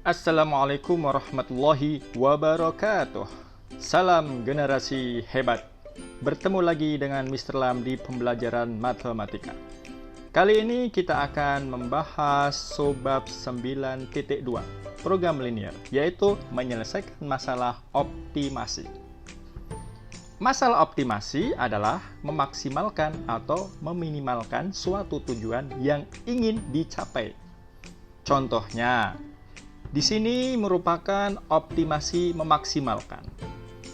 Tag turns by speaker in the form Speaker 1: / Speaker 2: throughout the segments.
Speaker 1: Assalamualaikum warahmatullahi wabarakatuh. Salam generasi hebat. Bertemu lagi dengan Mr. Lam di pembelajaran matematika. Kali ini kita akan membahas Sobab 9.2 program linear, yaitu menyelesaikan masalah optimasi. Masalah optimasi adalah memaksimalkan atau meminimalkan suatu tujuan yang ingin dicapai. Contohnya, di sini merupakan optimasi memaksimalkan.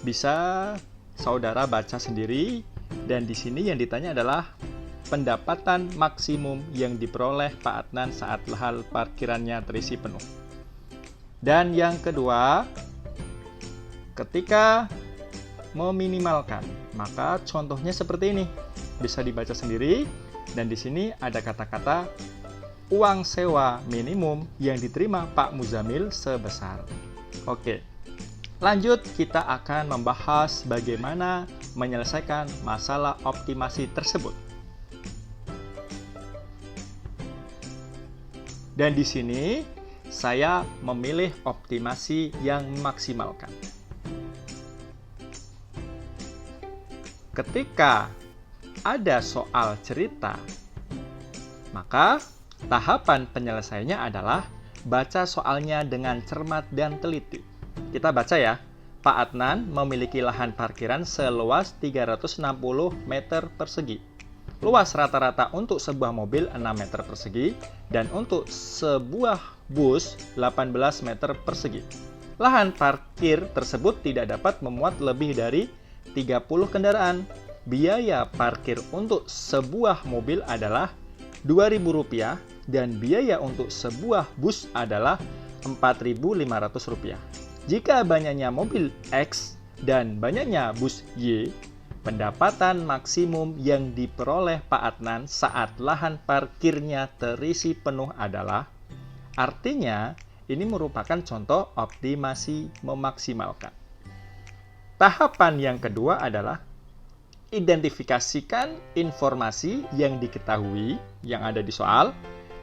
Speaker 1: Bisa saudara baca sendiri, dan di sini yang ditanya adalah pendapatan maksimum yang diperoleh Pak Adnan saat lahan parkirannya terisi penuh. Dan yang kedua, ketika meminimalkan, maka contohnya seperti ini. Bisa dibaca sendiri, dan di sini ada kata-kata uang sewa minimum yang diterima Pak Muzamil sebesar. Oke, lanjut kita akan membahas bagaimana menyelesaikan masalah optimasi tersebut. Dan di sini saya memilih optimasi yang memaksimalkan. Ketika ada soal cerita, maka tahapan penyelesaiannya adalah baca soalnya dengan cermat dan teliti. Kita baca ya. Pak Adnan memiliki lahan parkiran seluas 360 meter persegi. Luas rata-rata untuk sebuah mobil 6 meter persegi dan untuk sebuah bus 18 meter persegi. Lahan parkir tersebut tidak dapat memuat lebih dari 30 kendaraan. Biaya parkir untuk sebuah mobil adalah Rp2.000 dan biaya untuk sebuah bus adalah Rp4.500. Jika banyaknya mobil X dan banyaknya bus Y, pendapatan maksimum yang diperoleh Pak Adnan saat lahan parkirnya terisi penuh adalah, artinya ini merupakan contoh optimasi memaksimalkan. Tahapan yang kedua adalah identifikasikan informasi yang diketahui yang ada di soal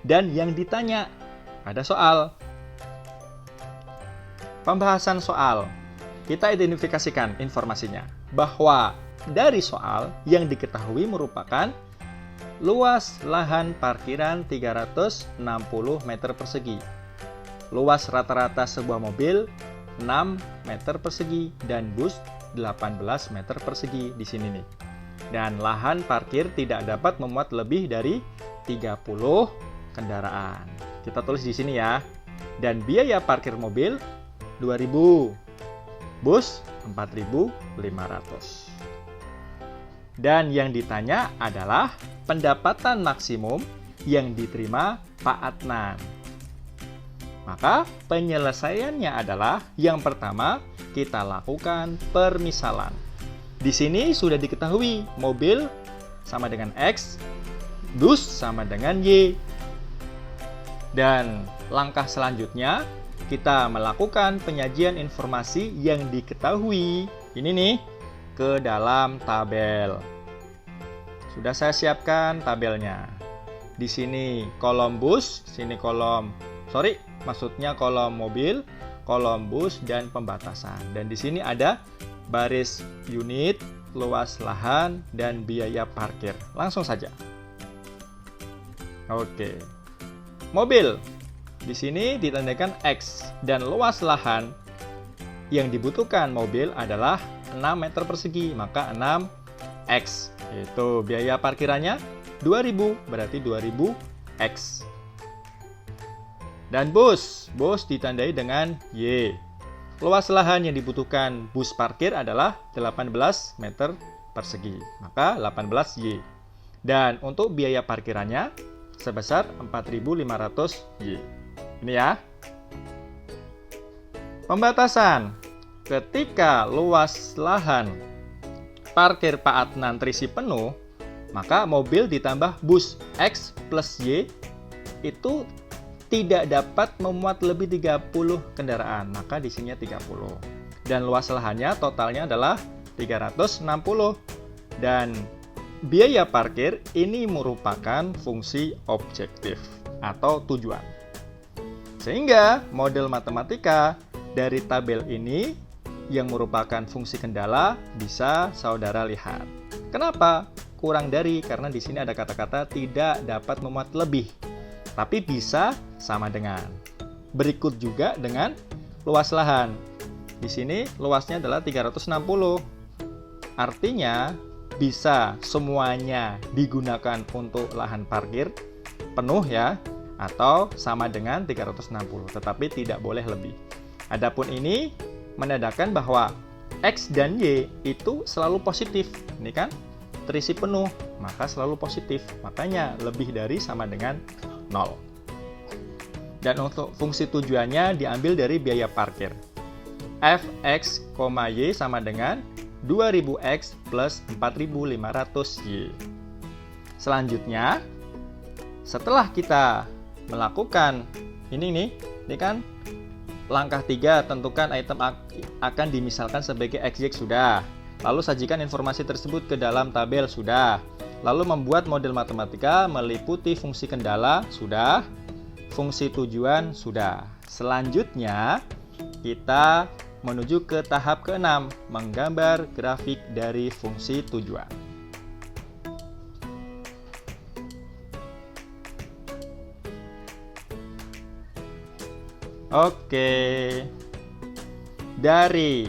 Speaker 1: dan yang ditanya pada soal. Pembahasan soal. Kita identifikasikan informasinya bahwa dari soal yang diketahui merupakan luas lahan parkiran 360 meter persegi. Luas rata-rata sebuah mobil 6 meter persegi dan bus 18 meter persegi di sini nih. Dan lahan parkir tidak dapat memuat lebih dari 30 kendaraan. Kita tulis di sini ya. Dan biaya parkir mobil 2.000, bus 4.500. Dan yang ditanya adalah pendapatan maksimum yang diterima Pak Adnan. Maka penyelesaiannya adalah yang pertama, kita lakukan permisalan. Di sini sudah diketahui mobil sama dengan X, bus sama dengan Y. Dan langkah selanjutnya, kita melakukan penyajian informasi yang diketahui, ini nih, ke dalam tabel. Sudah saya siapkan tabelnya. Di sini kolom bus, sini kolom mobil, kolom bus, dan pembatasan. Dan di sini ada baris unit, luas lahan, dan biaya parkir. Langsung saja. Oke. Mobil. Di sini ditandai X dan luas lahan yang dibutuhkan mobil adalah 6 meter persegi, maka 6X. Itu biaya parkirannya 2.000, berarti 2.000 X. Dan bus ditandai dengan Y. Luas lahan yang dibutuhkan bus parkir adalah 18 meter persegi, maka 18 Y. Dan untuk biaya parkirannya sebesar 4.500 Y. Ini ya. Pembatasan. Ketika luas lahan parkir Pak Adnan terisi penuh, maka mobil ditambah bus X plus Y itu tidak dapat memuat lebih 30 kendaraan, maka di sini 30. Dan luas lahannya totalnya adalah 360. Dan biaya parkir ini merupakan fungsi objektif atau tujuan. Sehingga model matematika dari tabel ini yang merupakan fungsi kendala bisa saudara lihat. Kenapa? Kurang dari, karena di sini ada kata-kata tidak dapat memuat lebih, tapi bisa sama dengan. Berikut juga dengan luas lahan. Di sini luasnya adalah 360. Artinya bisa semuanya digunakan untuk lahan parkir penuh ya, atau sama dengan 360, tetapi tidak boleh lebih. Adapun ini menandakan bahwa X dan Y itu selalu positif. Ini kan terisi penuh, maka selalu positif. Makanya lebih dari sama dengan 0. Dan untuk fungsi tujuannya diambil dari biaya parkir. Fx, Y sama dengan 2000X plus 4500Y. Selanjutnya, setelah kita melakukan ini kan langkah 3, tentukan item akan dimisalkan sebagai XY sudah. Lalu sajikan informasi tersebut ke dalam tabel sudah. Lalu membuat model matematika meliputi fungsi kendala sudah. Fungsi tujuan sudah. Selanjutnya kita menuju ke tahap ke-6, menggambar grafik dari fungsi tujuan. Oke. Dari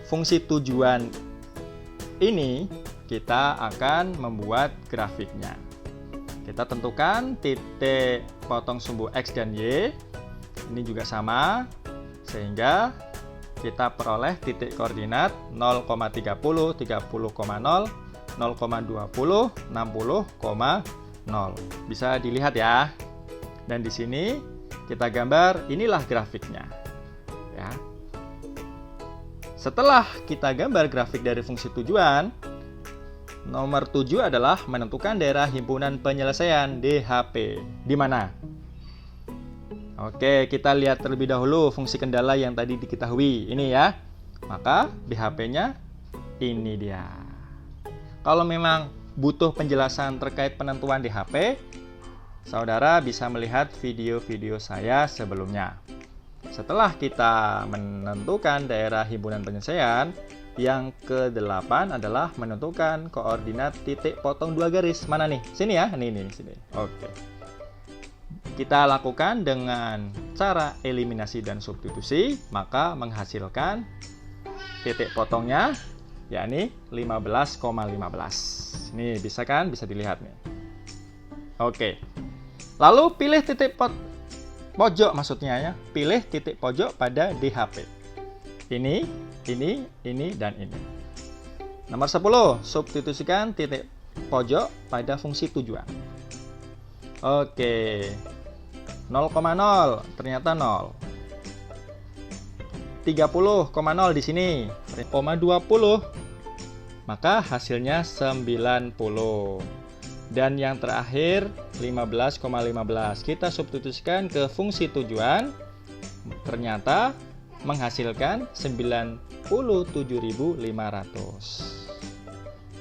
Speaker 1: fungsi tujuan ini kita akan membuat grafiknya. Kita tentukan titik potong sumbu X dan Y. Ini juga sama, sehingga kita peroleh titik koordinat 0,30, 30,0, 0,20, 60,0. Bisa dilihat ya. Dan di sini kita gambar, inilah grafiknya. Ya. Setelah kita gambar grafik dari fungsi tujuan, nomor 7 adalah menentukan daerah himpunan penyelesaian DHP. Di mana? Oke, kita lihat terlebih dahulu fungsi kendala yang tadi diketahui. Ini ya. Maka DHP-nya ini dia. Kalau memang butuh penjelasan terkait penentuan DHP, saudara bisa melihat video-video saya sebelumnya. Setelah kita menentukan daerah himpunan penyelesaian, yang ke-8 adalah menentukan koordinat titik potong 2 garis. Mana nih? Sini ya? Ini sini. Oke. Kita lakukan dengan cara eliminasi dan substitusi, maka menghasilkan titik potongnya yakni 15,15. Nih, bisa kan? Bisa dilihat nih. Oke. Lalu pilih titik pojok, maksudnya ya. Pilih titik pojok pada DHP. Ini, dan ini. Nomor 10, substitusikan titik pojok pada fungsi tujuan. Oke. 0,0 ternyata 0. 30,0 di sini. 0,20. Maka hasilnya 90. Dan yang terakhir 15,15. Kita substitusikan ke fungsi tujuan. Ternyata menghasilkan 97.500.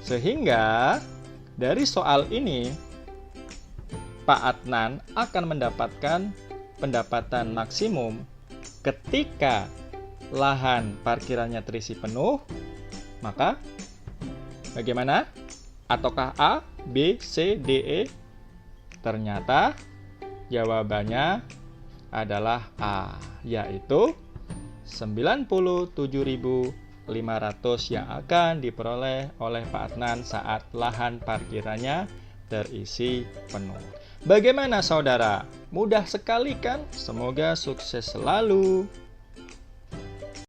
Speaker 1: Sehingga dari soal ini Pak Adnan akan mendapatkan pendapatan maksimum ketika lahan parkirannya terisi penuh. Maka bagaimana? Ataukah A, B, C, D, E? Ternyata jawabannya adalah A, yaitu 97.500 yang akan diperoleh oleh Pak Adnan saat lahan parkirannya terisi penuh. Bagaimana saudara? Mudah sekali kan? Semoga sukses selalu.